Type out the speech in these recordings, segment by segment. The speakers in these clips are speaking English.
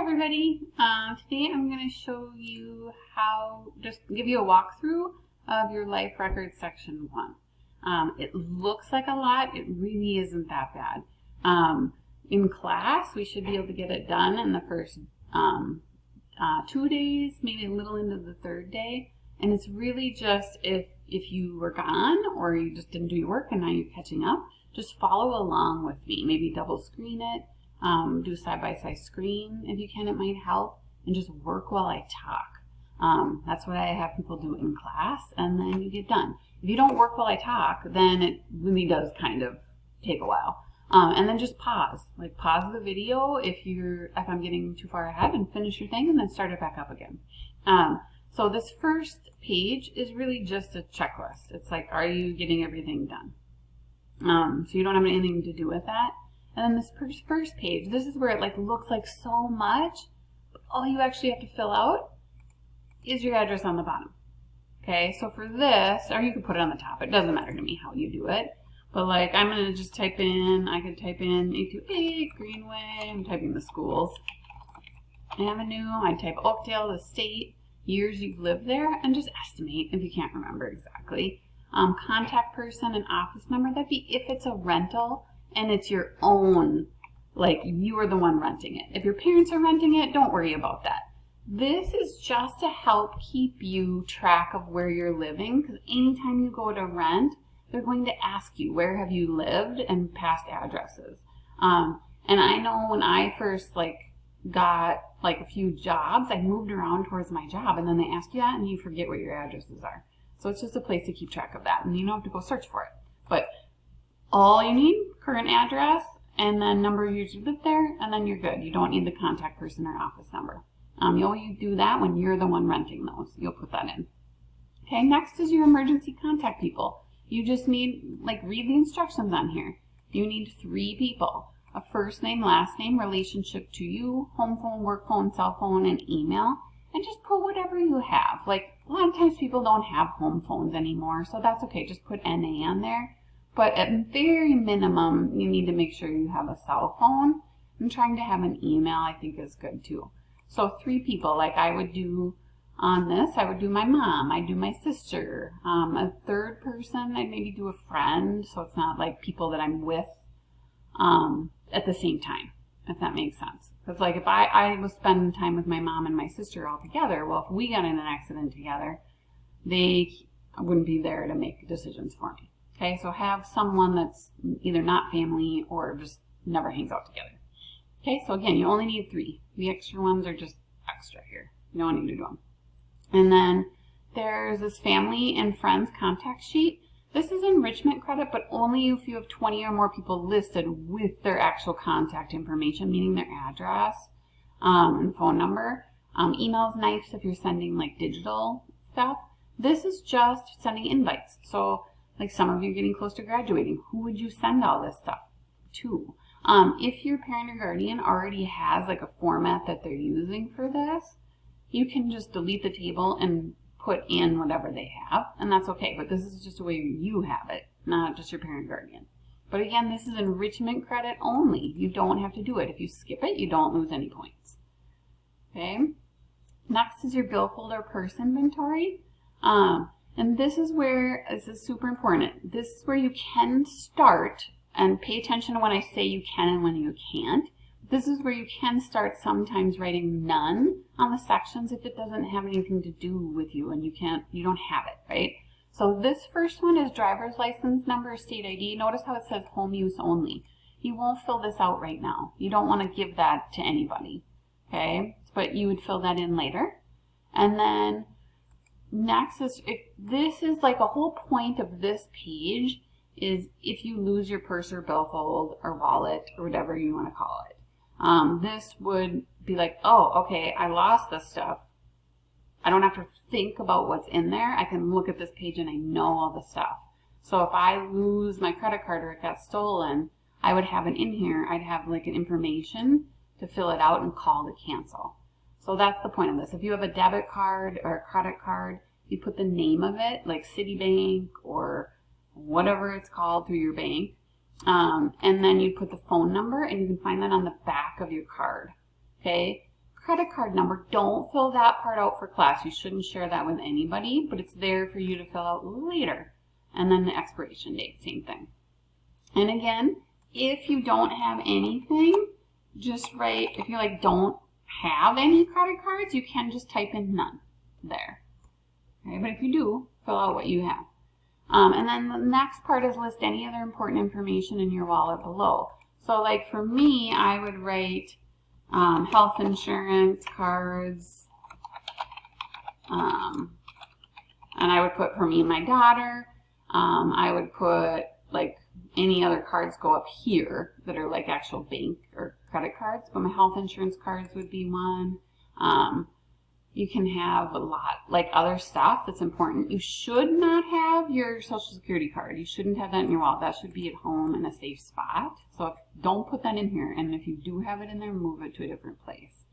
everybody. Today I'm going to show you how, just give you a walkthrough of your life records section 1. It looks like a lot. It really isn't that bad. In class, we should be able to get it done in the first 2 days, maybe a little into the third day. And it's really just if you were gone or you just didn't do your work and now you're catching up, just follow along with me. Maybe double screen it. Do side-by-side screen if you can, it might help, and just work while I talk. That's what I have people do in class, and then you get done. If you don't work while I talk, then it really does kind of take a while. And then just pause, like pause the video if I'm getting too far ahead, and finish your thing and then start it back up again. So this first page is really just a checklist. It's like, are you getting everything done? So you don't have anything to do with that. And then this first page, this is where it looks like so much, but all you actually have to fill out is your address on the bottom. Okay, so for this, or you could put it on the top, it doesn't matter to me how you do it. But I'm going to just type in, I could type in 828 Greenway, I'm typing the schools, Avenue, I'd type Oakdale, the state, years you've lived there, and just estimate if you can't remember exactly. Contact person and office number, that'd be if it's a rental. And it's your own, you are the one renting it. If your parents are renting it, don't worry about that. This is just to help keep you track of where you're living, because anytime you go to rent, they're going to ask you, where have you lived, and past addresses. And I know when I first got a few jobs, I moved around towards my job, and then they ask you that, and you forget what your addresses are. So it's just a place to keep track of that, and you don't have to go search for it. But all you need, current address, and then number of years you lived there, and then you're good. You don't need the contact person or office number. You do that when you're the one renting those. You'll put that in. Okay, next is your emergency contact people. You just need, read the instructions on here. You need 3 people. A first name, last name, relationship to you, home phone, work phone, cell phone, and email. And just put whatever you have. A lot of times people don't have home phones anymore, so that's okay. Just put NA on there. But at very minimum, you need to make sure you have a cell phone. And trying to have an email, I think, is good too. So 3 people, I would do on this, I would do my mom, I'd do my sister. A third person, I'd maybe do a friend, so it's not people that I'm with at the same time, if that makes sense. Because if I was spending time with my mom and my sister all together, well, if we got in an accident together, they wouldn't be there to make decisions for me. Okay, so have someone that's either not family or just never hangs out together. Okay, so again, you only need 3. The extra ones are just extra here. You don't need to do them. And then there's this family and friends contact sheet. This is enrichment credit, but only if you have 20 or more people listed with their actual contact information, meaning their address and phone number. Email's nice if you're sending digital stuff. This is just sending invites. So some of you getting close to graduating, who would you send all this stuff to? If your parent or guardian already has a format that they're using for this, you can just delete the table and put in whatever they have, and that's okay. But this is just the way you have it, not just your parent or guardian. But again, this is enrichment credit only. You don't have to do it. If you skip it, you don't lose any points. Okay. Next is your billfold or purse inventory. And this is super important. This is where you can start, and pay attention to when I say you can and when you can't. This is where you can start sometimes writing none on the sections if it doesn't have anything to do with you and you don't have it, right? So this first one is driver's license number, state ID. Notice how it says home use only. You won't fill this out right now. You don't want to give that to anybody, okay? But you would fill that in later. And then next is, if this is a whole point of this page is if you lose your purse or billfold or wallet or whatever you want to call it. This would be oh, okay, I lost this stuff. I don't have to think about what's in there. I can look at this page and I know all the stuff. So if I lose my credit card or it got stolen, I would have it in here. I'd have an information to fill it out and call to cancel. So that's the point of this. If you have a debit card or a credit card, you put the name of it, like Citibank or whatever it's called through your bank. And then you put the phone number, and you can find that on the back of your card. Okay? credit card number, don't fill that part out for class. You shouldn't share that with anybody, but it's there for you to fill out later. And then the expiration date, same thing. And again, if you don't have anything, just write, if you like don't have any credit cards, you can just type in none there. Okay, but if you do, fill out what you have. And then the next part is list any other important information in your wallet below. So like for me, I would write health insurance, cards, and I would put for me and my daughter, I would put like any other cards go up here that are like actual bank or credit cards, but my health insurance cards would be one. You can have a lot, like other stuff that's important. You should not have your Social Security card. You shouldn't have that in your wallet. That should be at home in a safe spot. So don't put that in here. And if you do have it in there, move it to a different place.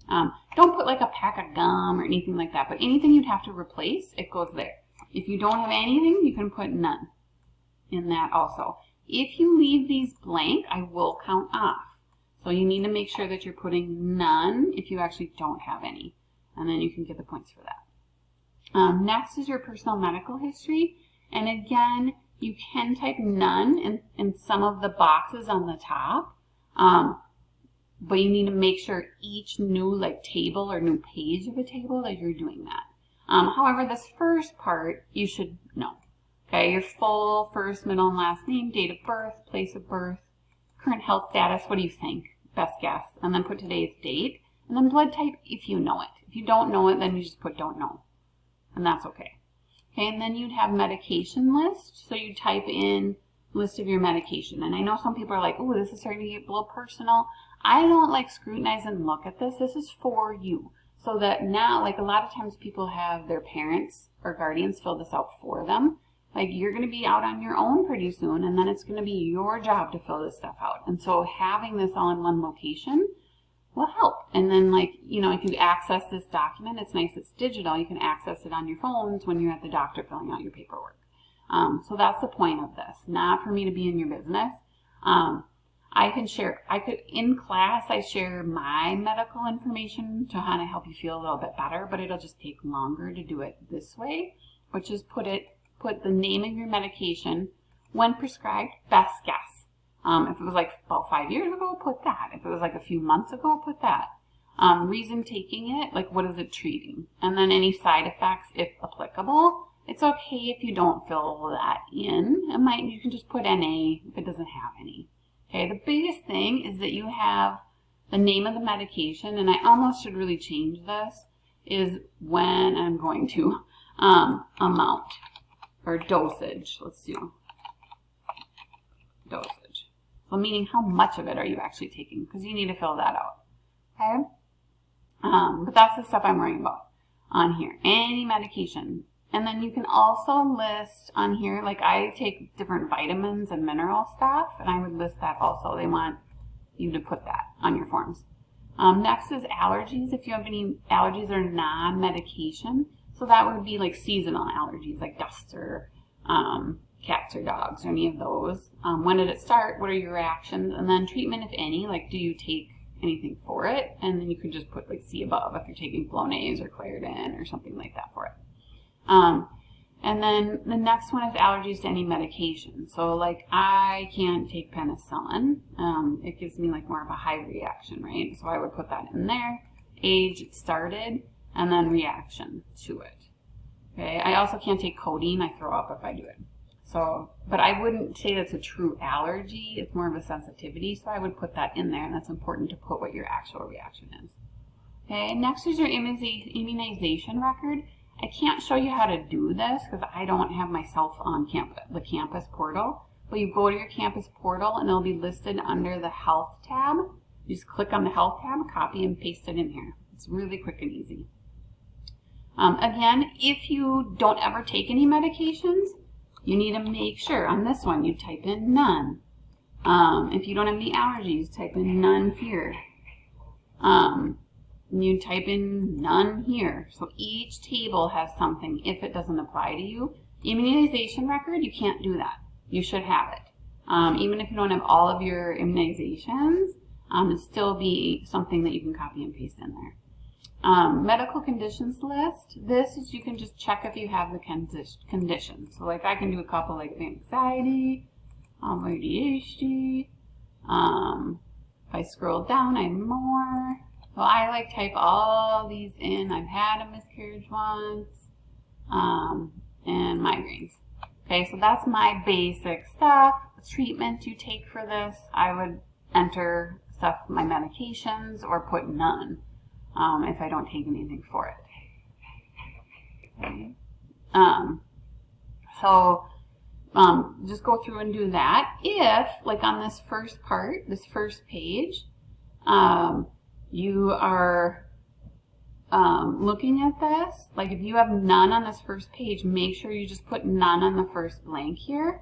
Don't put like a pack of gum or anything like that. But anything you'd have to replace, it goes there. If you don't have anything, you can put none in that also. If you leave these blank, I will count off. So you need to make sure that you're putting none if you actually don't have any. And then you can get the points for that. Next is your personal medical history. And again, you can type none in some of the boxes on the top. But you need to make sure each new like table or new page of a table that you're doing that. However, this first part, you should know. Okay, your full first, middle, and last name, date of birth, place of birth, current health status, what do you think? Best guess. And then put today's date. And then blood type if you know it. If you don't know it, then you just put don't know. And that's okay. Okay, and then you'd have medication list. So you type in list of your medication. And I know some people are like, oh, this is starting to get a little personal. I don't like scrutinize and look at this. This is for you. So that now, like a lot of times people have their parents or guardians fill this out for them. Like you're going to be out on your own pretty soon, and then it's going to be your job to fill this stuff out. And so having this all in one location will help. And then like, you know, if you access this document, it's nice, it's digital. You can access it on your phones when you're at the doctor filling out your paperwork. So that's the point of this, not for me to be in your business. In class, I share my medical information to kind of help you feel a little bit better, but it'll just take longer to do it this way, which is put the name of your medication, when prescribed, best guess. If it was like about 5 years ago, put that. If it was like a few months ago, put that. Reason taking it, like what is it treating? And then any side effects, if applicable. It's okay if you don't fill that in. You can just put NA if it doesn't have any. Okay, the biggest thing is that you have the name of the medication, and I almost should really change this, is when I'm going to, amount or dosage. Let's do dosage. So meaning how much of it are you actually taking, because you need to fill that out. Okay? But that's the stuff I'm worrying about on here. Any medication. And then you can also list on here, like I take different vitamins and mineral stuff, and I would list that also. They want you to put that on your forms. Next is allergies. If you have any allergies that are non-medication, so that would be like seasonal allergies, like dust or cats or dogs or any of those. When did it start? What are your reactions? And then treatment, if any, like do you take anything for it? And then you can just put like see above if you're taking Flonase or Claritin or something like that for it. And then the next one is allergies to any medication. So like I can't take penicillin. It gives me like more of a high reaction, right? So I would put that in there. Age it started, and then reaction to it. Okay. I also can't take codeine. I throw up if I do it. So, but I wouldn't say that's a true allergy. It's more of a sensitivity. So I would put that in there, and that's important to put what your actual reaction is. Okay. Next is your immunization record. I can't show you how to do this because I don't have myself on the campus portal. But you go to your campus portal and it'll be listed under the health tab. You just click on the health tab, copy and paste it in here. It's really quick and easy. Again, if you don't ever take any medications, you need to make sure on this one you type in none. If you don't have any allergies, type in none here. You type in none here. So each table has something if it doesn't apply to you. Immunization record, you can't do that. You should have it. Even if you don't have all of your immunizations, it'll still be something that you can copy and paste in there. Medical conditions list. This is, you can just check if you have the condition. So like I can do a couple like anxiety, ADHD. If I scroll down, I have more. So I like type all these in. I've had a miscarriage once, and migraines. Okay, so that's my basic stuff. Treatment you take for this, I would enter stuff, my medications, or put none if I don't take anything for it. Okay. Just go through and do that. If, like on this first part, this first page, you are looking at this, like if you have none on this first page, make sure you just put none on the first blank here,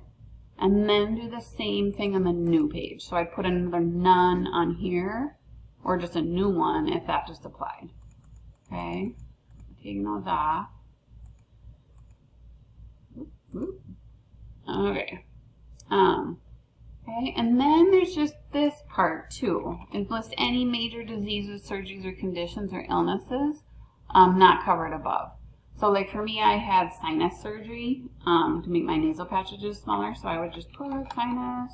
and then do the same thing on the new page. So I'd put another none on here, or just a new one if that just applied. Okay, taking those off. Okay. Okay, and then there's just this part too. It lists any major diseases, surgeries, or conditions or illnesses not covered above. So like for me, I had sinus surgery to make my nasal passages smaller, so I would just put sinus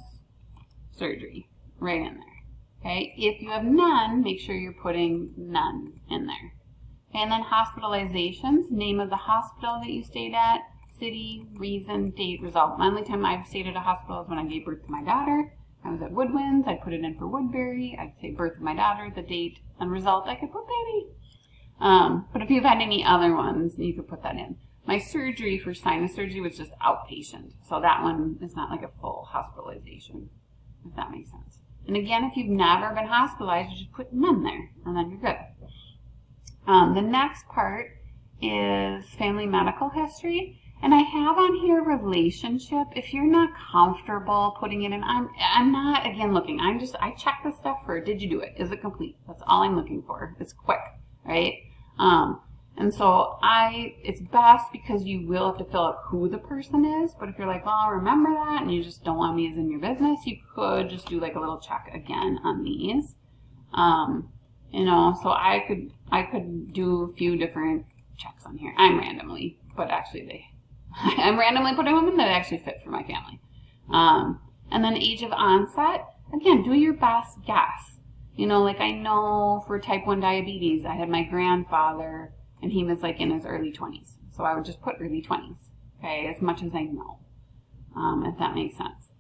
surgery right in there. Okay, if you have none, make sure you're putting none in there. Okay, and then hospitalizations, name of the hospital that you stayed at, city, reason, date, result. The only time I've stayed at a hospital is when I gave birth to my daughter. I was at Woodwinds. I'd put it in for Woodbury. I'd say birth of my daughter, the date, and result. I could put baby. But if you've had any other ones, you could put that in. My surgery for sinus surgery was just outpatient. So that one is not like a full hospitalization, if that makes sense. And again, if you've never been hospitalized, you just put none there, and then you're good. The next part is family medical history. And I have on here relationship. If you're not comfortable putting it in, I'm not, again, looking. I check this stuff for, did you do it? Is it complete? That's all I'm looking for. It's quick, right? And so it's best because you will have to fill out who the person is. But if you're like, well, I'll remember that, and you just don't want me as in your business, you could just do like a little check again on these. You know, so I could do a few different checks on here. I'm randomly putting them in that actually fit for my family. And then age of onset, again, do your best guess. You know, like I know for type 1 diabetes, I had my grandfather, and he was like in his early 20s. So I would just put early 20s, okay, as much as I know, if that makes sense.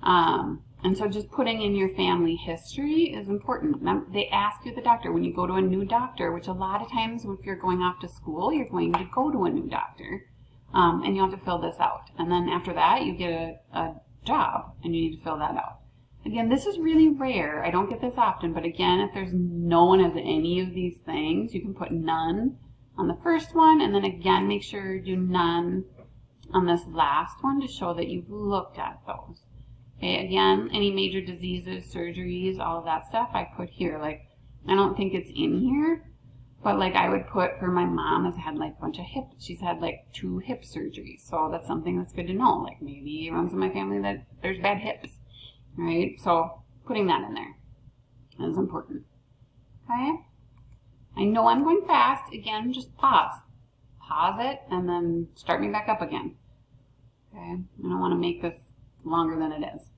And so just putting in your family history is important. Now, they ask you the doctor when you go to a new doctor, which a lot of times if you're going off to school, you're going to go to a new doctor. And you have to fill this out. And then after that, you get a job, and you need to fill that out. Again, this is really rare. I don't get this often, but again, if there's no one has any of these things, you can put none on the first one, and then again, make sure you do none on this last one to show that you've looked at those. Okay, again, any major diseases, surgeries, all of that stuff I put here. Like, I don't think it's in here, but like I would put for my mom has had like a bunch of she's had like 2 hip surgeries. So that's something that's good to know. Like maybe it runs in my family that there's bad hips, right? So putting that in there is important. Okay. I know I'm going fast. Again, just pause. Pause it and then start me back up again. Okay. I don't want to make this longer than it is.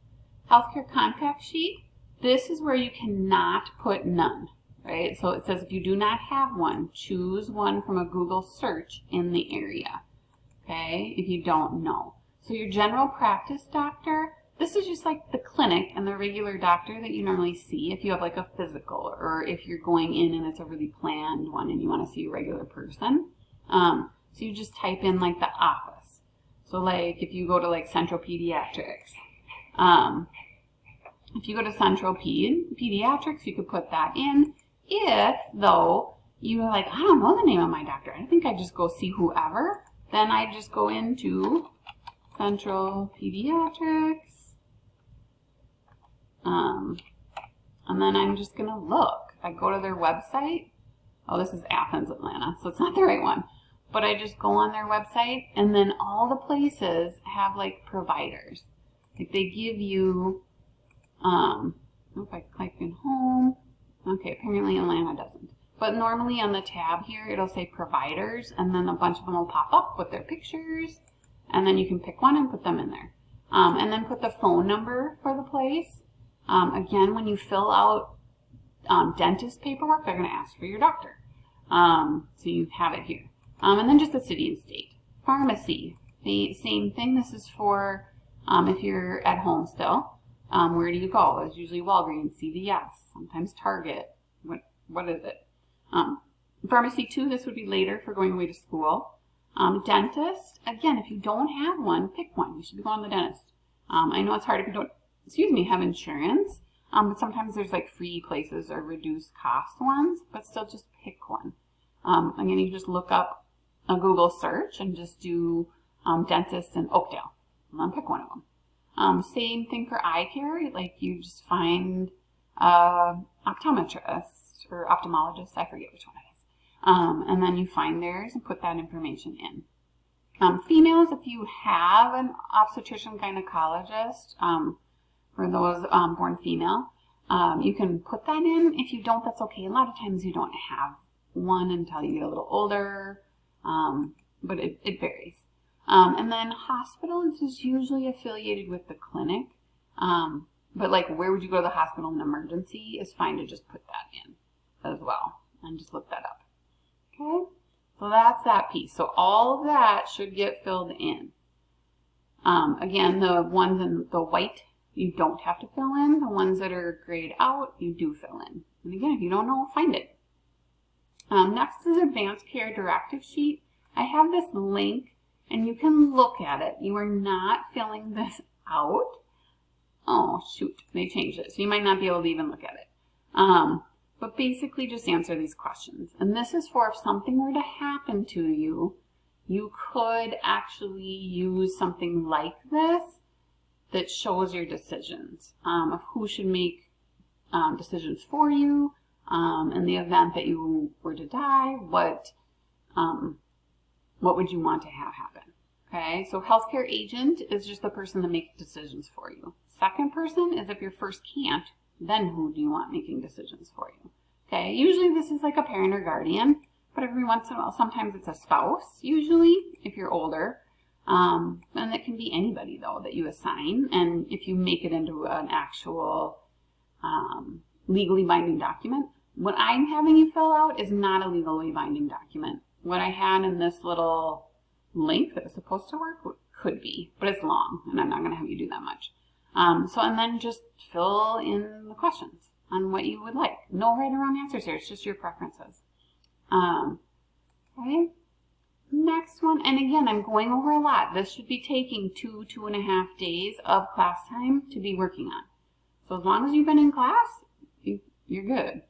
Healthcare contact sheet. This is where you cannot put none. Right? So it says if you do not have one, choose one from a Google search in the area. Okay? If you don't know. So your general practice doctor, this is just like the clinic and the regular doctor that you normally see if you have like a physical or if you're going in and it's a really planned one and you want to see a regular person. So you just type in like the office. So like if you go to like Central Pediatrics, if you go to Central Pediatrics, you could put that in. If, though, you're like, I don't know the name of my doctor, I think I just go see whoever, then I just go into Central Pediatrics, and then I'm just going to look. I go to their website. Oh, this is Athens, Atlanta, so it's not the right one. But I just go on their website, and then all the places have, like, providers. Like, they give you, if I click in home, okay, apparently Atlanta doesn't. But normally on the tab here, it'll say providers, and then a bunch of them will pop up with their pictures, and then you can pick one and put them in there. And then put the phone number for the place. Again, when you fill out dentist paperwork, they're going to ask for your doctor. So you have it here. And then just the city and state. Pharmacy, the same thing. This is for if you're at home still. Where do you go? It's usually Walgreens, CVS, sometimes Target. What is it? Pharmacy 2, this would be later for going away to school. Dentist, again, if you don't have one, pick one. You should be going to the dentist. I know it's hard if you don't, have insurance, but sometimes there's like free places or reduced cost ones, but still just pick one. Again, you can just look up a Google search and just do dentist in Oakdale, and then pick one of them. Same thing for eye care, like you just find optometrist or ophthalmologist, I forget which one it is. And then you find theirs and put that information in. Females, if you have an obstetrician gynecologist, for those born female, you can put that in. If you don't, that's okay. A lot of times you don't have one until you get a little older, but it varies. And then hospitals is usually affiliated with the clinic, but like where would you go to the hospital in emergency is fine to just put that in as well and just look that up. Okay, so that's that piece. So all of that should get filled in. Again, the ones in the white, you don't have to fill in. The ones that are grayed out, you do fill in. And again, if you don't know, find it. Next is Advanced Care Directive Sheet. I have this link, and you can look at it. You are not filling this out. Oh, shoot, they changed it. So you might not be able to even look at it. But basically just answer these questions. And this is for if something were to happen to you, you could actually use something like this that shows your decisions of who should make decisions for you in the event that you were to die. What would you want to have happen? Okay, so healthcare agent is just the person that makes decisions for you. Second person is if your first can't, then who do you want making decisions for you? Okay, usually this is like a parent or guardian, but every once in a while, sometimes it's a spouse, usually, if you're older. And it can be anybody, though, that you assign. And if you make it into an actual legally binding document, what I'm having you fill out is not a legally binding document. What I had in this little link that was supposed to work could be, but it's long, and I'm not going to have you do that much. And then just fill in the questions on what you would like. No right or wrong answers here. It's just your preferences. Okay. Next one, and again, I'm going over a lot. This should be taking 2.5 days of class time to be working on. So as long as you've been in class, you're good,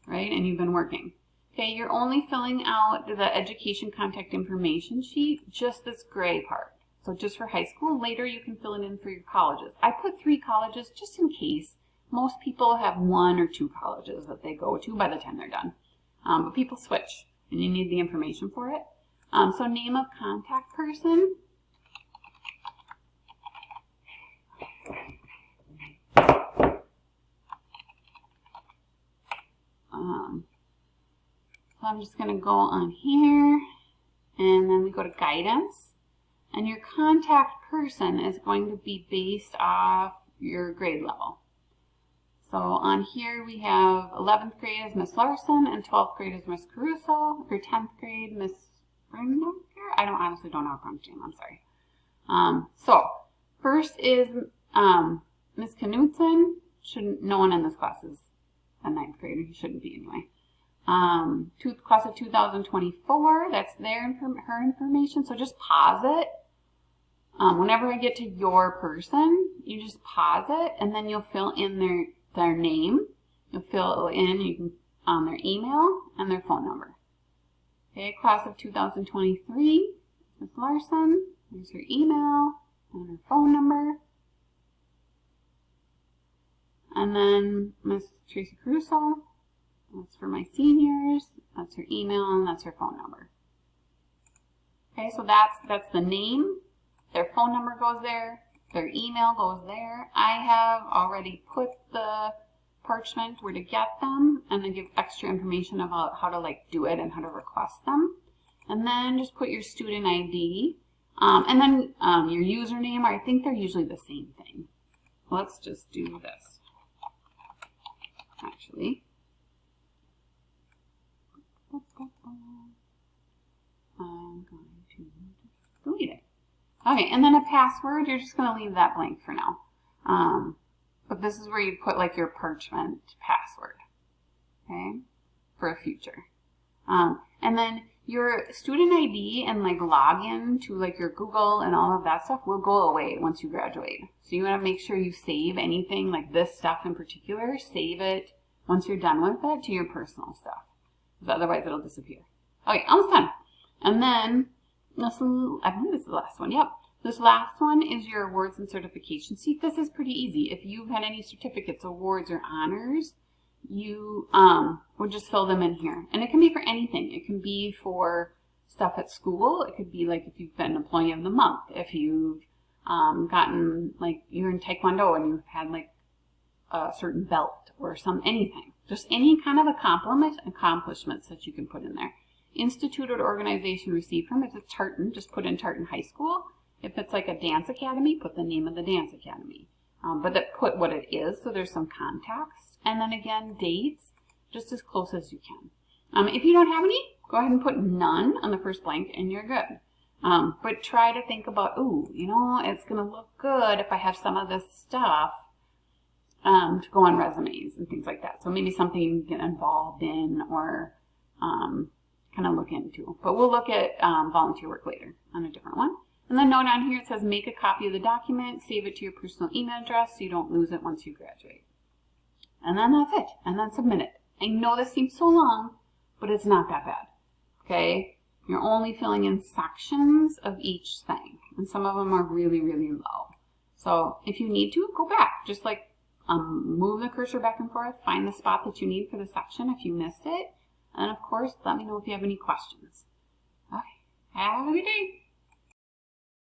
right? And you've been working. Okay, you're only filling out the education contact information sheet, just this gray part. So just for high school. Later you can fill it in for your colleges. I put 3 colleges just in case. Most people have 1 or 2 colleges that they go to by the time they're done. But people switch, and you need the information for it. So name of contact person. So I'm just going to go on here, and then we go to guidance. And your contact person is going to be based off your grade level. So on here we have 11th grade is Miss Larson, and 12th grade is Miss Caruso. For 10th grade, Miss I honestly don't know her pronouns name, I'm sorry. So first is Miss Knudsen. No one in this class is a 9th grader. He shouldn't be anyway. Class of 2024, that's her information. So just pause it. Whenever I get to your person, you just pause it, and then you'll fill in their name. You'll fill in their email and their phone number. Okay, class of 2023, Ms. Larson, there's her email and her phone number. And then Ms. Tracy Caruso, that's for my seniors, that's her email and that's her phone number. Okay, so that's the name, their phone number goes there, their email goes there. I have already put the parchment, where to get them, and then give extra information about how to like do it and how to request them. And then just put your student ID, and then your username. I think they're usually the same thing. Let's just do this. Actually, I'm going to delete it. Okay, and then a password, you're just going to leave that blank for now. But this is where you put like your parchment password, okay, for a future. And then your student ID and like login to like your Google and all of that stuff will go away once you graduate. So you want to make sure you save anything like this stuff in particular, save it once you're done with it to your personal stuff, because otherwise it'll disappear. Okay, almost done. And then this, I believe this is the last one. Yep. This last one is your awards and certification sheet. This is pretty easy. If you've had any certificates, awards, or honors, you would just fill them in here. And it can be for anything. It can be for stuff at school. It could be like if you've been Employee of the Month. If you've gotten, like, you're in Taekwondo and you've had like a certain belt or anything. Just any kind of accomplishments that you can put in there. Institute or organization received from. If it's Tartan, just put in Tartan High School. If it's like a dance academy, put the name of the dance academy. But put what it is, so there's some context. And then again, dates, just as close as you can. If you don't have any, go ahead and put none on the first blank and you're good. But try to think about, ooh, you know, it's going to look good if I have some of this stuff to go on resumes and things like that. So maybe something you can get involved in or kind of look into. But we'll look at volunteer work later on a different one. And then note on here, it says make a copy of the document, save it to your personal email address so you don't lose it once you graduate. And then that's it. And then submit it. I know this seems so long, but it's not that bad. Okay? You're only filling in sections of each thing. And some of them are really, really low. So if you need to, go back. Just like move the cursor back and forth. Find the spot that you need for the section if you missed it. And of course, let me know if you have any questions. Okay. Have a good day.